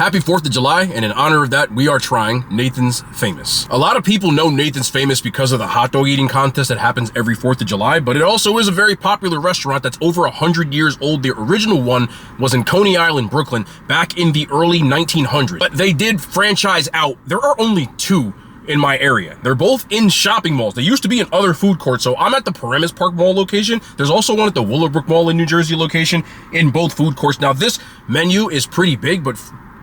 Happy 4th of July, and in honor of that, we are trying Nathan's Famous. A lot of people know Nathan's Famous because of the hot dog eating contest that happens every 4th of July, but it also is a very popular restaurant that's over 100 years old. The original one was in Coney Island, Brooklyn, back in the early 1900s. But they did franchise out. There are only 2 in my area. They're both in shopping malls. They used to be in other food courts. So I'm at the Paramus Park Mall location. There's also one at the Willowbrook Mall in New Jersey location in both food courts. Now this menu is pretty big, but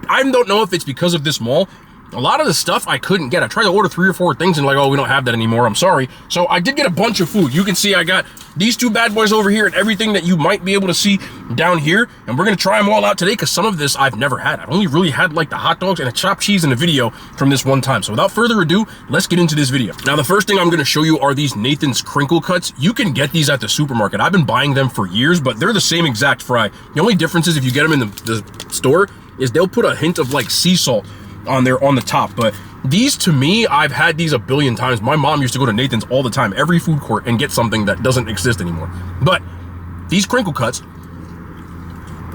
I don't know if it's because of this mall. A lot of the stuff I couldn't get. I tried to order 3 or 4 things and like, oh, we don't have that anymore. I'm sorry. So I did get a bunch of food. You can see I got these 2 bad boys over here and everything that you might be able to see down here. And we're going to try them all out today because some of this I've never had. I've only really had like the hot dogs and a chopped cheese in a video from this one time. So without further ado, let's get into this video. Now, the first thing I'm going to show you are these Nathan's crinkle cuts. You can get these at the supermarket. I've been buying them for years, but they're the same exact fry. The only difference is if you get them in the store is they'll put a hint of like sea salt on the top. But these, to me, I've had these a billion times. My mom used to go to Nathan's all the time, every food court, and get something that doesn't exist anymore. But these crinkle cuts,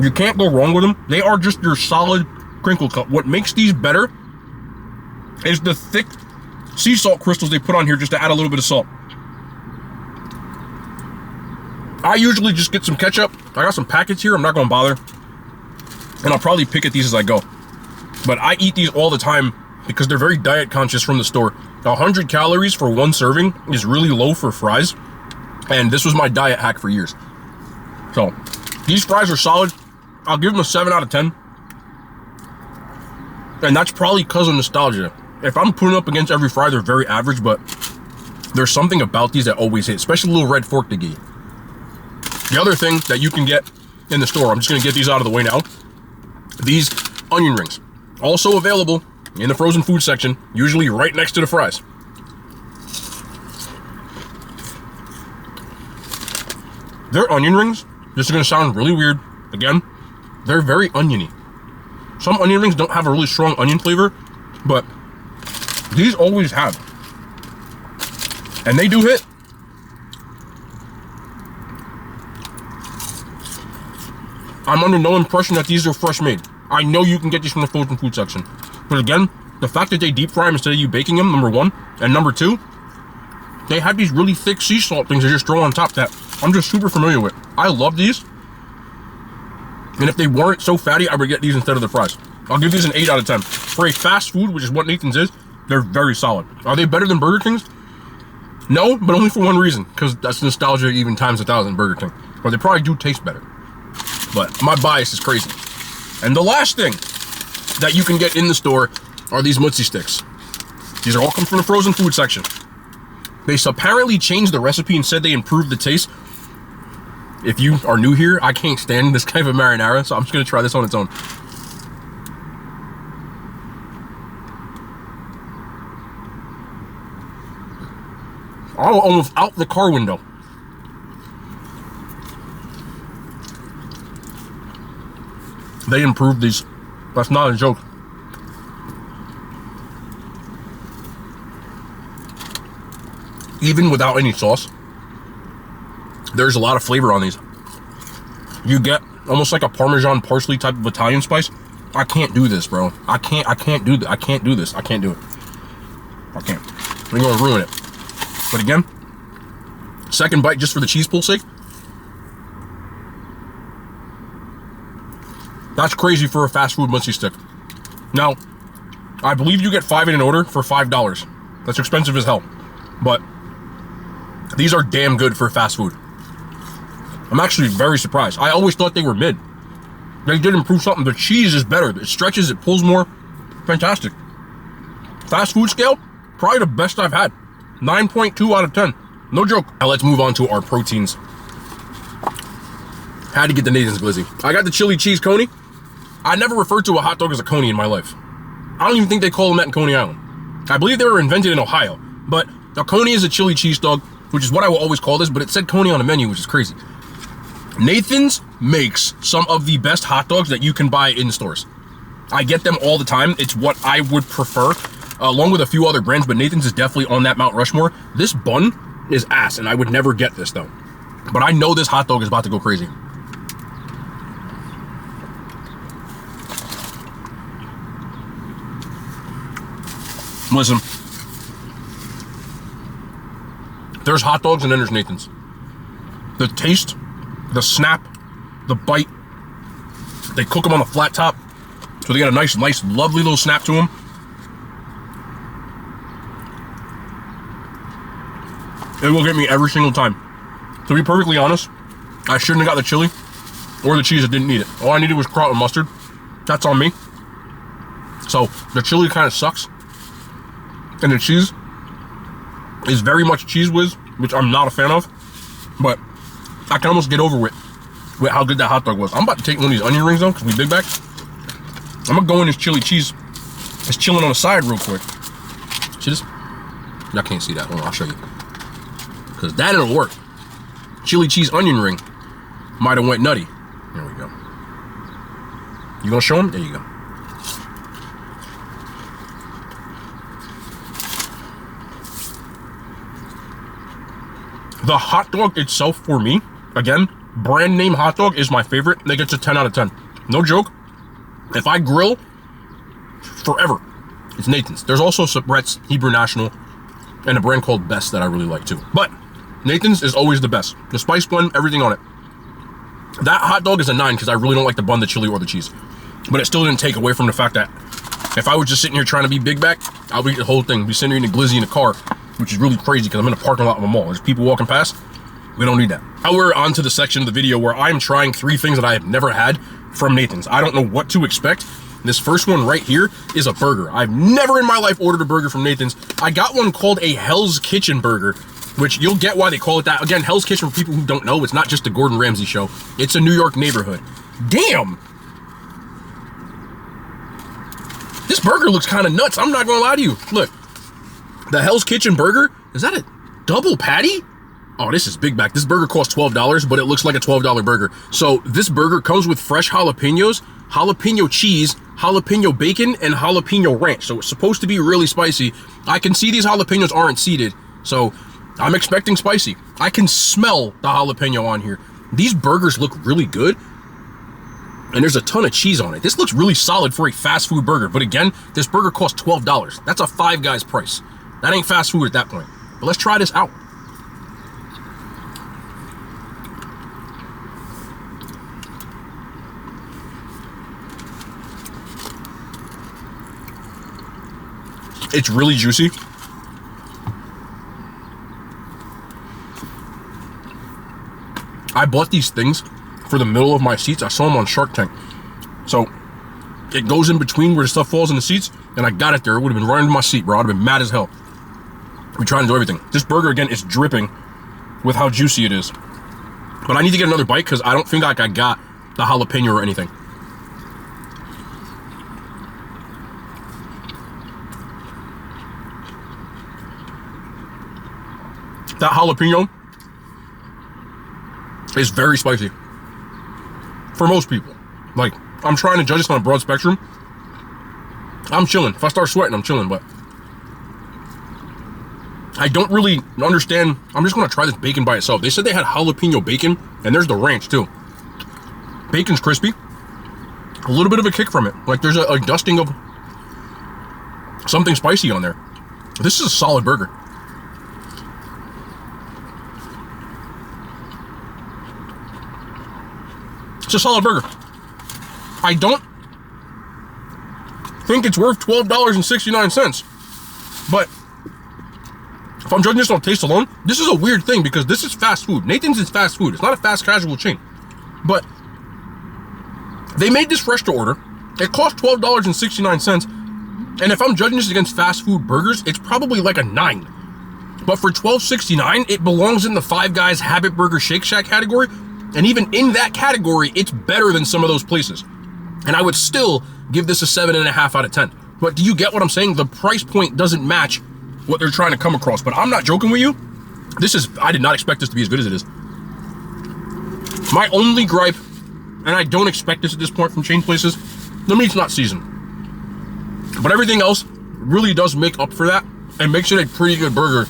you can't go wrong with them. They are just your solid crinkle cut. What makes these better is the thick sea salt crystals they put on here just to add a little bit of salt. I usually just get some ketchup. I got some packets here. I'm not gonna bother. And I'll probably pick at these as I go. But I eat these all the time because they're very diet conscious from the store. 100 calories for 1 serving is really low for fries. And this was my diet hack for years. So these fries are solid. I'll give them a 7 out of 10. And that's probably because of nostalgia. If I'm putting up against every fry, they're very average, but there's something about these that always hit, especially a little red fork to give. The other thing that you can get in the store, I'm just gonna get these out of the way now. These onion rings. Also available in the frozen food section, usually right next to the fries. Their onion rings, this is gonna sound really weird. Again, they're very oniony. Some onion rings don't have a really strong onion flavor, but these always have. And they do hit. I'm under no impression that these are fresh made. I know you can get these from the frozen food section. But again, the fact that they deep fry them instead of you baking them, number 1. And number 2, they have these really thick sea salt things they just throw on top that I'm just super familiar with. I love these. And if they weren't so fatty, I would get these instead of the fries. I'll give these an 8 out of 10. For a fast food, which is what Nathan's is, they're very solid. Are they better than Burger King's? No, but only for one reason. Because that's nostalgia even times 1,000 Burger King. But they probably do taste better. But my bias is crazy. And the last thing that you can get in the store are these Mootsie sticks. These are all come from the frozen food section. They apparently changed the recipe and said they improved the taste. If you are new here, I can't stand this kind of a marinara, so I'm just gonna try this on its own. Oh, almost out the car window. They improved these. That's not a joke. Even without any sauce, there's a lot of flavor on these. You get almost like a Parmesan parsley type of Italian spice. I can't do this, bro. I can't do this. I can't do this. I can't do it. I can't. I'm gonna ruin it. But again, second bite just for the cheese pool's sake. That's crazy for a fast food Mootsie stick. Now, I believe you get 5 in an order for $5. That's expensive as hell. But these are damn good for fast food. I'm actually very surprised. I always thought they were mid. They did improve something. The cheese is better. It stretches, it pulls more. Fantastic. Fast food scale, probably the best I've had. 9.2 out of 10. No joke. Now let's move on to our proteins. Had to get the Nathan's Glizzy. I got the chili cheese coney. I never referred to a hot dog as a coney in my life. I don't even think they call them that in Coney Island. I believe they were invented in Ohio. But a coney is a chili cheese dog, which is what I will always call this, but it said coney on the menu, which is crazy. Nathan's makes some of the best hot dogs that you can buy in stores. I get them all the time. It's what I would prefer, along with a few other brands, but Nathan's is definitely on that Mount Rushmore. This bun is ass, and I would never get this, though. But I know this hot dog is about to go crazy. Listen, there's hot dogs and then there's Nathan's. The taste, the snap, the bite. They cook them on a flat top, so they got a nice, lovely little snap to them. It will get me every single time. To be perfectly honest, I shouldn't have got the chili or the cheese. I didn't need it. All I needed was kraut and mustard. That's on me. So the chili kind of sucks, and the cheese is very much Cheese Whiz, which I'm not a fan of, but I can almost get over with how good that hot dog was. I'm about to take one of these onion rings though, because we big back. I'm gonna go in this chili cheese. It's chilling on the side real quick. See this? Y'all can't see that. Hold on, I'll show you. Because that'll work. Chili cheese onion ring might have went nutty. There we go. You gonna show them? There you go. The hot dog itself, for me, again, brand name hot dog is my favorite. That gets a 10 out of 10. No joke. If I grill forever, it's Nathan's. There's also Brett's, Hebrew National, and a brand called Best that I really like too. But Nathan's is always the best. The spice blend, everything on it. That hot dog is a 9 because I really don't like the bun, the chili, or the cheese. But it still didn't take away from the fact that if I was just sitting here trying to be big back, I would eat the whole thing. Be sitting here eating a glizzy in a car, which is really crazy because I'm in a parking lot of a mall. There's people walking past. We don't need that. Now we're on to the section of the video where I'm trying 3 things that I have never had from Nathan's. I don't know what to expect. This first one right here is a burger. I've never in my life ordered a burger from Nathan's. I got one called a Hell's Kitchen burger, which you'll get why they call it that. Again, Hell's Kitchen, for people who don't know, it's not just a Gordon Ramsay show. It's a New York neighborhood. Damn! This burger looks kind of nuts. I'm not gonna lie to you. Look, the Hell's Kitchen burger, is that a double patty? Oh, this is big back. This burger costs $12, but it looks like a $12 burger. So this burger comes with fresh jalapenos, jalapeno cheese, jalapeno bacon, and jalapeno ranch. So it's supposed to be really spicy. I can see these jalapenos aren't seeded, so I'm expecting spicy. I can smell the jalapeno on here. These burgers look really good, and there's a ton of cheese on it. This looks really solid for a fast food burger, but again, this burger costs $12. That's a Five Guys price. That ain't fast food at that point. But let's try this out. It's really juicy. I bought these things for the middle of my seats. I saw them on Shark Tank. So it goes in between where the stuff falls in the seats, and I got it there. It would have been right into my seat, bro. I'd have been mad as hell. We try and do everything. This burger, again, is dripping with how juicy it is. But I need to get another bite because I don't think like I got the jalapeno or anything. That jalapeno is very spicy for most people. Like, I'm trying to judge this on a broad spectrum. I'm chilling. If I start sweating, I'm chilling, but I don't really understand. I'm just gonna try this bacon by itself. They said they had jalapeno bacon, and there's the ranch too. Bacon's crispy. A little bit of a kick from it. Like there's a dusting of something spicy on there. This is a solid burger. It's a solid burger. I don't think it's worth $12.69, but if I'm judging this on taste alone, this is a weird thing because this is fast food. Nathan's is fast food. It's not a fast casual chain, but they made this fresh to order. It cost $12.69, and if I'm judging this against fast food burgers, it's probably like a 9. But for $12.69, it belongs in the Five Guys Habit Burger Shake Shack category. And even in that category, it's better than some of those places. And I would still give this a 7.5 out of 10. But do you get what I'm saying? The price point doesn't match what they're trying to come across. But I'm not joking with you. I did not expect this to be as good as it is. My only gripe, and I don't expect this at this point from chain places, the meat's not seasoned. But everything else really does make up for that and makes it a pretty good burger.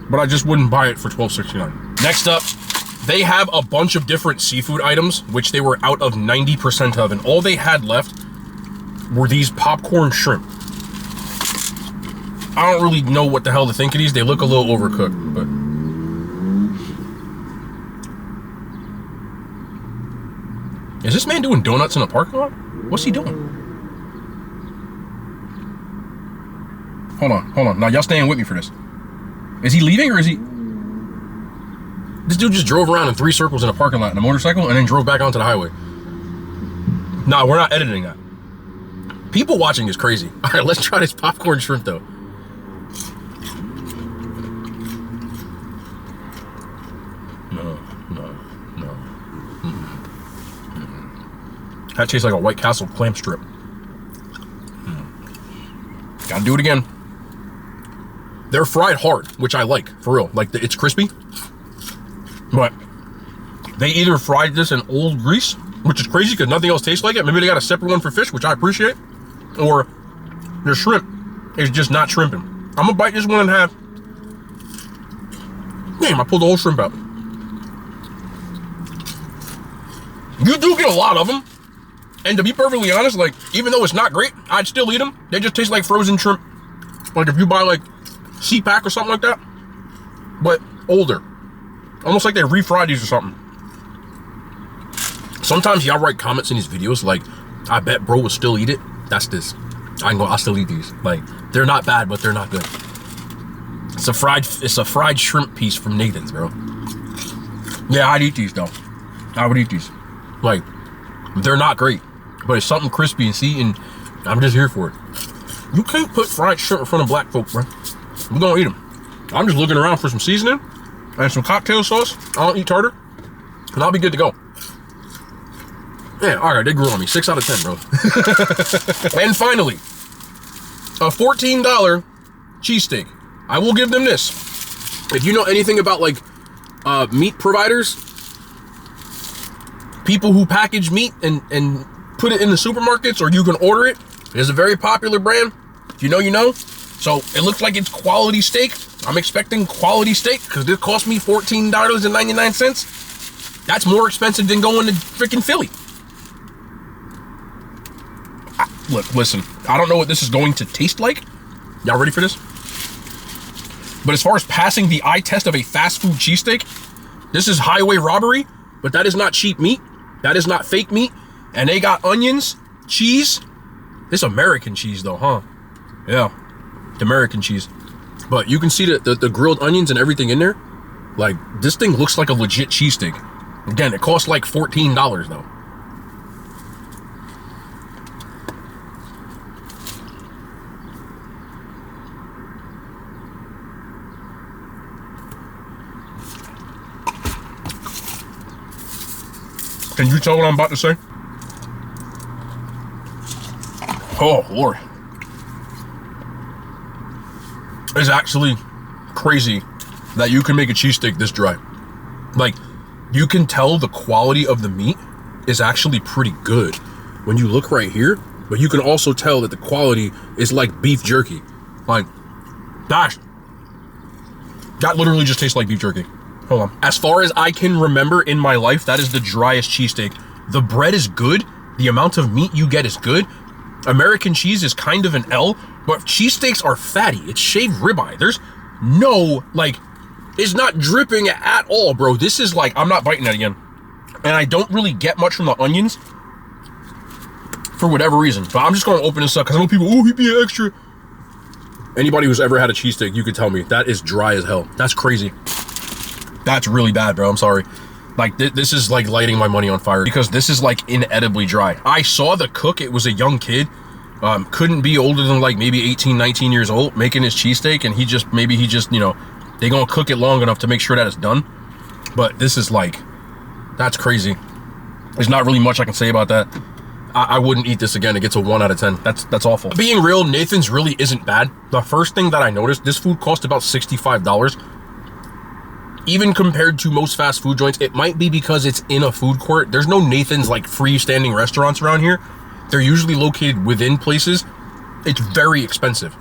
But I just wouldn't buy it for $12.69. Next up, they have a bunch of different seafood items, which they were out of 90% of, and all they had left were these popcorn shrimp. I don't really know what the hell to think of these. They look a little overcooked, but. Is this man doing donuts in a parking lot? What's he doing? Hold on. Now y'all staying with me for this. Is he leaving or is he? This dude just drove around in 3 circles in a parking lot in a motorcycle and then drove back onto the highway. Nah, we're not editing that. People watching is crazy. All right, let's try this popcorn shrimp though. No. That tastes like a White Castle clam strip. Gotta do it again. They're fried hard, which I like, for real. Like, it's crispy. But they either fried this in old grease, which is crazy because nothing else tastes like it. Maybe they got a separate one for fish, which I appreciate. Or their shrimp is just not shrimping. I'm gonna bite this one in half. Damn, I pulled the whole shrimp out. You do get a lot of them. And to be perfectly honest, like, even though it's not great, I'd still eat them. They just taste like frozen shrimp. Like if you buy like C-Pack or something like that, but older. Almost like they refried these or something. Sometimes y'all write comments in these videos like, I bet bro would still eat it. That's this. I'll still eat these. Like, they're not bad, but they're not good. It's a fried shrimp piece from Nathan's, bro. Yeah, I'd eat these though. I would eat these. Like, they're not great, but it's something crispy and see, and I'm just here for it. You can't put fried shrimp in front of black folk, bro. We're gonna eat them. I'm just looking around for some seasoning and some cocktail sauce. I don't eat tartar, and I'll be good to go. Yeah, all right, they grew on me. 6 out of 10, bro. And finally, a $14 cheesesteak. I will give them this. If you know anything about like meat providers, people who package meat and put it in the supermarkets, or you can order it. It is a very popular brand. If you know, you know. So it looks like it's quality steak. I'm expecting quality steak because this cost me $14.99. That's more expensive than going to freaking Philly. Look, listen, I don't know what this is going to taste like. Y'all ready for this? But as far as passing the eye test of a fast food cheesesteak, this is highway robbery, but that is not cheap meat. That is not fake meat. And they got onions, cheese. This American cheese though, huh? Yeah, the American cheese. But you can see the grilled onions and everything in there. Like, this thing looks like a legit cheesesteak. Again, it costs like $14 though. Can you tell what I'm about to say? Oh, Lord. It's actually crazy that you can make a cheesesteak this dry. Like, you can tell the quality of the meat is actually pretty good when you look right here, but you can also tell that the quality is like beef jerky. Like, gosh, that literally just tastes like beef jerky. Hold on. As far as I can remember in my life, that is the driest cheesesteak. The bread is good. The amount of meat you get is good. American cheese is kind of an L, but cheesesteaks are fatty. It's shaved ribeye. There's no, like, it's not dripping at all, bro. This is like, I'm not biting that again. And I don't really get much from the onions for whatever reason. But I'm just going to open this up because I know people, oh, he'd be extra. Anybody who's ever had a cheesesteak, you can tell me that is dry as hell. That's crazy. That's really bad, bro. I'm sorry. Like, this is like lighting my money on fire because this is like inedibly dry. I saw the cook. It was a young kid. Couldn't be older than like maybe 18, 19 years old making his cheesesteak. And he just, you know, they gonna cook it long enough to make sure that it's done. But this is like, that's crazy. There's not really much I can say about that. I wouldn't eat this again. It gets a 1 out of 10. That's awful. Being real, Nathan's really isn't bad. The first thing that I noticed, this food cost about $65. Even compared to most fast food joints, it might be because it's in a food court. There's no Nathan's like freestanding restaurants around here. They're usually located within places. It's very expensive.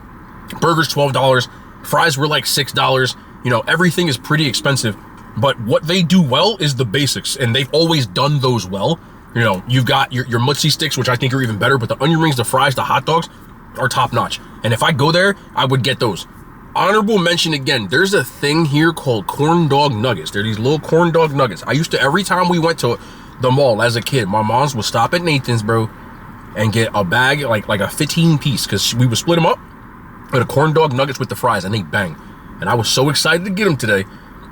Burgers, $12. Fries were like $6. You know, everything is pretty expensive. But what they do well is the basics, and they've always done those well. You know, you've got your mutzi sticks, which I think are even better, but the onion rings, the fries, the hot dogs, are top notch. And if I go there, I would get those. Honorable mention again, there's a thing here called corn dog nuggets. They're these little corn dog nuggets. I used to, every time we went to the mall as a kid, my moms would stop at Nathan's, bro, and get a bag, like a 15 piece, because we would split them up with a corn dog nuggets with the fries, and they bang. And I was so excited to get them today.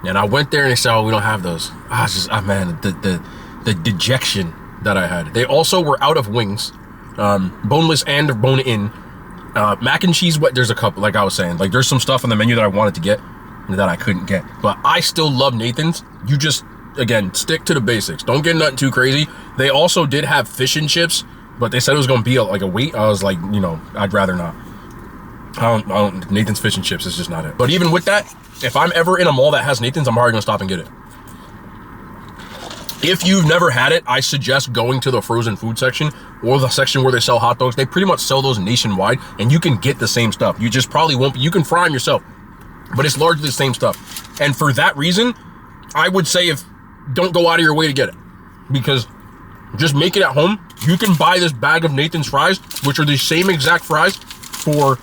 And I went there and they said, oh, we don't have those. Man, the dejection that I had. They also were out of wings, boneless and bone-in. Mac and cheese, there's a couple, like I was saying, like there's some stuff on the menu that I wanted to get that I couldn't get, but I still love Nathan's. You just, again, stick to the basics. Don't get nothing too crazy. They also did have fish and chips, but they said it was going to be like a wait. I was like, I'd rather not. I don't, Nathan's fish and chips is just not it. But even with that, if I'm ever in a mall that has Nathan's, I'm already going to stop and get it. If you've never had it, I suggest going to the frozen food section or the section where they sell hot dogs. They pretty much sell those nationwide, and you can get the same stuff. You just probably won't, you can fry them yourself, but it's largely the same stuff. And for that reason, I would say don't go out of your way to get it, because just make it at home. You can buy this bag of Nathan's fries, which are the same exact fries, for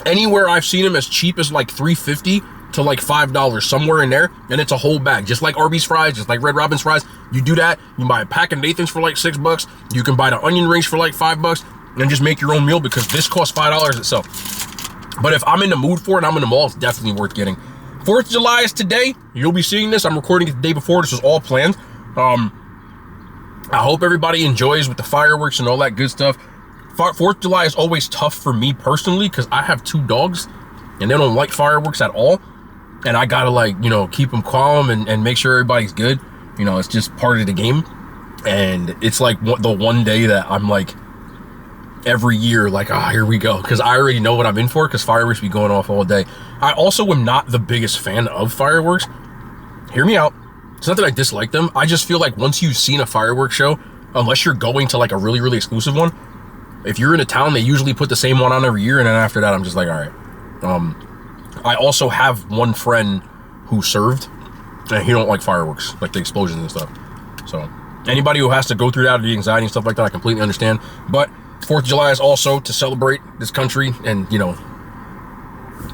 anywhere I've seen them as cheap as like $3.50 to like $5, somewhere in there, and it's a whole bag, just like Arby's fries, just like Red Robin's fries. You do that, you buy a pack of Nathan's for like $6. You can buy the onion rings for like $5 and just make your own meal, because this costs $5 itself. But if I'm in the mood for it and I'm in the mall, it's definitely worth getting. 4th of July is today. You'll be seeing this. I'm recording it the day before. This was all planned. I hope everybody enjoys with the fireworks and all that good stuff. 4th of July is always tough for me personally, because I have 2 dogs and they don't like fireworks at all. And I gotta keep them calm and make sure everybody's good. It's just part of the game. And it's like the one day that I'm like, every year, like, here we go. Because I already know what I'm in for, because fireworks be going off all day. I also am not the biggest fan of fireworks. Hear me out. It's not that I dislike them. I just feel like once you've seen a fireworks show, unless you're going to like a really, really exclusive one, if you're in a town, they usually put the same one on every year. And then after that, I'm just like, all right. I also have one friend who served, and he don't like fireworks, like the explosions and stuff. So anybody who has to go through that, the anxiety and stuff like that, I completely understand. But 4th of July is also to celebrate this country. And,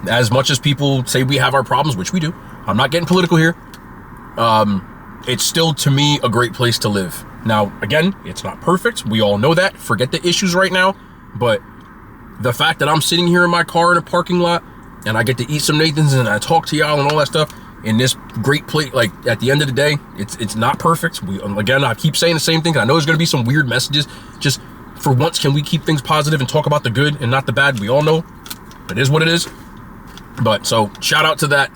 as much as people say we have our problems, which we do, I'm not getting political here. It's still, to me, a great place to live. Now, again, it's not perfect. We all know that. Forget the issues right now. But the fact that I'm sitting here in my car in a parking lot, and I get to eat some Nathan's, and I talk to y'all and all that stuff in this great place, like, at the end of the day, it's not perfect. Again, I keep saying the same thing. I know there's going to be some weird messages. Just for once, can we keep things positive and talk about the good and not the bad? We all know it is what it is. But so shout out to that.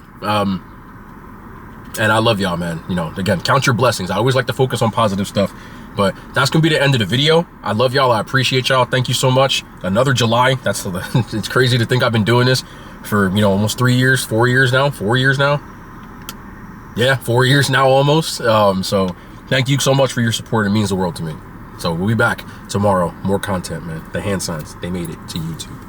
And I love y'all, man. Again, count your blessings. I always like to focus on positive stuff. But that's gonna be the end of the video. I love y'all. I appreciate y'all. Thank you so much. Another July. It's crazy to think I've been doing this for almost 3 years, 4 years now. 4 years now. Yeah, 4 years now almost. So thank you so much for your support. It means the world to me. So we'll be back tomorrow. More content, man. The hand signs, they made it to YouTube.